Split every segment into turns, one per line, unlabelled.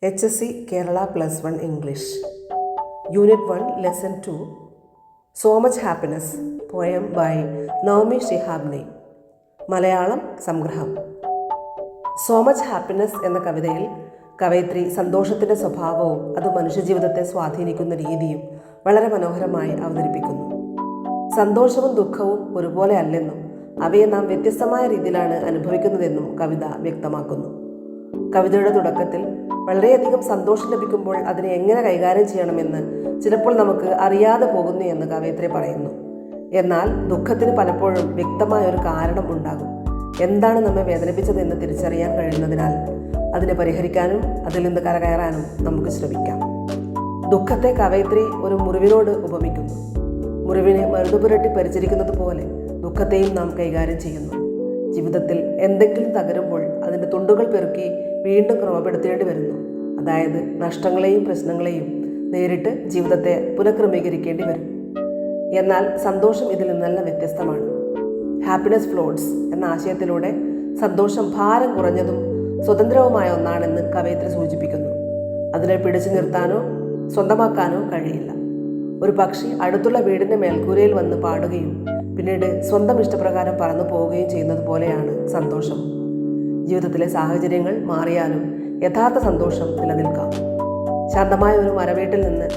HSC Kerala +1 English Unit 1 Lesson 2 So Much Happiness Poem by Naomi Shihab Malayalam സംഗ്രഹം. So much happiness എന്ന കവിതയിൽ കവയിത്രി സന്തോഷത്തിൻ്റെ സ്വഭാവവും അത് മനുഷ്യജീവിതത്തെ സ്വാധീനിക്കുന്ന രീതിയും വളരെ മനോഹരമായി അവതരിപ്പിക്കുന്നു. സന്തോഷവും ദുഃഖവും ഒരുപോലെ അല്ലെന്നും അവയെ നാം വ്യത്യസ്തമായ രീതിയിലാണ് അനുഭവിക്കുന്നതെന്നും കവിത വ്യക്തമാക്കുന്നു. കവിതയുടെ തുടക്കത്തിൽ വളരെയധികം സന്തോഷം ലഭിക്കുമ്പോൾ അതിനെ എങ്ങനെ കൈകാര്യം ചെയ്യണമെന്ന് ചിലപ്പോൾ നമുക്ക് അറിയാതെ പോകുന്നു എന്ന് കവയിത്രി പറയുന്നു. എന്നാൽ ദുഃഖത്തിന് പലപ്പോഴും വ്യക്തമായ ഒരു കാരണം ഉണ്ടാകും. എന്താണ് നമ്മെ വേദനിപ്പിച്ചതെന്ന് തിരിച്ചറിയാൻ കഴിയുന്നതിനാൽ അതിനെ പരിഹരിക്കാനും അതിൽ നിന്ന് കരകയറാനും നമുക്ക് ശ്രമിക്കാം. ദുഃഖത്തെ കവയിത്രി ഒരു മുറിവിനോട് ഉപമിക്കുന്നു. മുറിവിനെ മരുന്നുപുരട്ടി പരിചരിക്കുന്നത് പോലെ ദുഃഖത്തെയും നാം കൈകാര്യം ചെയ്യുന്നു. ജീവിതത്തിൽ എന്തെങ്കിലും തകരുമ്പോൾ അതിൻ്റെ തുണ്ടുകൾ പെറുക്കി വീണ്ടും ക്രമപ്പെടുത്തേണ്ടി വരുന്നു. അതായത് നഷ്ടങ്ങളെയും പ്രശ്നങ്ങളെയും നേരിട്ട് ജീവിതത്തെ പുനഃക്രമീകരിക്കേണ്ടി വരും. എന്നാൽ സന്തോഷം ഇതിൽ നിന്നെല്ലാം വ്യത്യസ്തമാണ്. ഹാപ്പിനെസ് ഫ്ലോട്ട്സ് എന്ന ആശയത്തിലൂടെ സന്തോഷം ഭാരം കുറഞ്ഞതും സ്വതന്ത്രവുമായ ഒന്നാണെന്ന് കവയിത്രി സൂചിപ്പിക്കുന്നു. അതിനെ പിടിച്ചു നിർത്താനോ സ്വന്തമാക്കാനോ കഴിയില്ല. ഒരു പക്ഷി അടുത്തുള്ള വീടിൻ്റെ മേൽക്കൂരയിൽ വന്ന് പാടുകയും പിന്നീട് സ്വന്തം ഇഷ്ടപ്രകാരം പറന്നു പോവുകയും ചെയ്യുന്നത് പോലെയാണ് സന്തോഷം. ജീവിതത്തിലെ സാഹചര്യങ്ങൾ മാറിയാലും യഥാർത്ഥ സന്തോഷം നിലനിൽക്കാം. ശാന്തമായ ഒരു മരവീട്ടിൽ നിന്ന്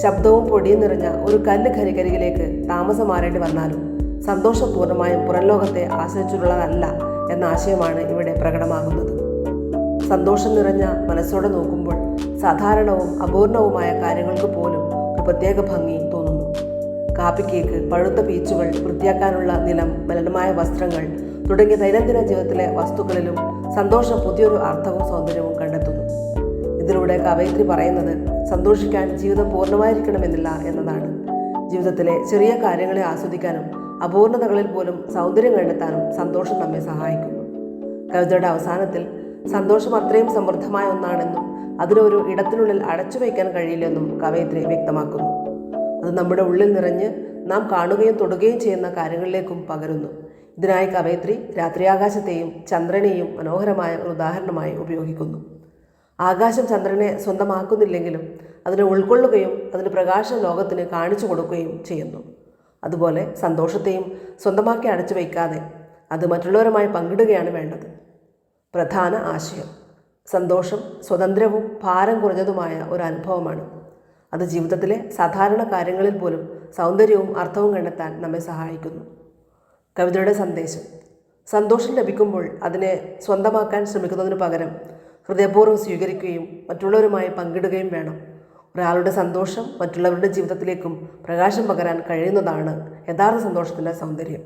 ശബ്ദവും പൊടിയും നിറഞ്ഞ ഒരു കല്ല് ഖനിക്കരികിലേക്ക് താമസം മാറേണ്ടി വന്നാലും സന്തോഷം പൂർണ്ണമായും പുറം ലോകത്തെ ആശ്രയിച്ചിട്ടുള്ളതല്ല എന്ന ആശയമാണ് ഇവിടെ പ്രകടമാകുന്നത്. സന്തോഷം നിറഞ്ഞ മനസ്സോടെ നോക്കുമ്പോൾ സാധാരണവും അപൂർണവുമായ കാര്യങ്ങൾക്ക് പോലും ഒരു പ്രത്യേക ഭംഗി തോന്നുന്നു. കാപ്പിക്കേക്ക്, പഴുത്ത പീച്ചുകൾ, വൃത്തിയാക്കാനുള്ള നിലം, മലിനമായ വസ്ത്രങ്ങൾ തുടങ്ങിയ ദൈനംദിന ജീവിതത്തിലെ വസ്തുക്കളിലും സന്തോഷം പുതിയൊരു അർത്ഥവും സൗന്ദര്യവും കണ്ടെത്തുന്നു. ഇതിലൂടെ കവയിത്രി പറയുന്നത് സന്തോഷിക്കാൻ ജീവിതം പൂർണ്ണമായിരിക്കണമെന്നില്ല എന്നതാണ്. ജീവിതത്തിലെ ചെറിയ കാര്യങ്ങളെ ആസ്വദിക്കാനും അപൂർണതകളിൽ പോലും സൗന്ദര്യം കണ്ടെത്താനും സന്തോഷം നമ്മെ സഹായിക്കുന്നു. കവിതയുടെ അവസാനത്തിൽ സന്തോഷം അത്രയും സമൃദ്ധമായ ഒന്നാണെന്നും അതിനൊരു ഇടത്തിനുള്ളിൽ അടച്ചു വയ്ക്കാൻ കഴിയില്ലെന്നും കവയിത്രി വ്യക്തമാക്കുന്നു. അത് നമ്മുടെ ഉള്ളിൽ നിറഞ്ഞ് നാം കാണുകയും തൊടുകയും ചെയ്യുന്ന കാര്യങ്ങളിലേക്കും പകരുന്നു. ഇതിനായി കവയിത്രി രാത്രിയാകാശത്തെയും ചന്ദ്രനെയും മനോഹരമായ ഒരു ഉദാഹരണമായി ഉപയോഗിക്കുന്നു. ആകാശം ചന്ദ്രനെ സ്വന്തമാക്കുന്നില്ലെങ്കിലും അതിനെ ഉൾക്കൊള്ളുകയും അതിൻ്റെ പ്രകാശം ലോകത്തിന് കാണിച്ചു കൊടുക്കുകയും ചെയ്യുന്നു. അതുപോലെ സന്തോഷത്തെയും സ്വന്തമാക്കി അടച്ചു വയ്ക്കാതെ അത് മറ്റുള്ളവരുമായി പങ്കിടുകയാണ് വേണ്ടത്. പ്രധാന ആശയം: സന്തോഷം സ്വതന്ത്രവും ഭാരം കുറഞ്ഞതുമായ ഒരു അനുഭവമാണ്. അത് ജീവിതത്തിലെ സാധാരണ കാര്യങ്ങളിൽ പോലും സൗന്ദര്യവും അർത്ഥവും കണ്ടെത്താൻ നമ്മെ സഹായിക്കുന്നു. കവിതയുടെ സന്ദേശം: സന്തോഷം ലഭിക്കുമ്പോൾ അതിനെ സ്വന്തമാക്കാൻ ശ്രമിക്കുന്നതിന് പകരം ഹൃദയപൂർവ്വം സ്വീകരിക്കുകയും മറ്റുള്ളവരുമായി പങ്കിടുകയും വേണം. ഒരാളുടെ സന്തോഷം മറ്റുള്ളവരുടെ ജീവിതത്തിലേക്കും പ്രകാശം പകരാൻ കഴിയുന്നതാണ് യഥാർത്ഥ സന്തോഷത്തിൻ്റെ സൗന്ദര്യം.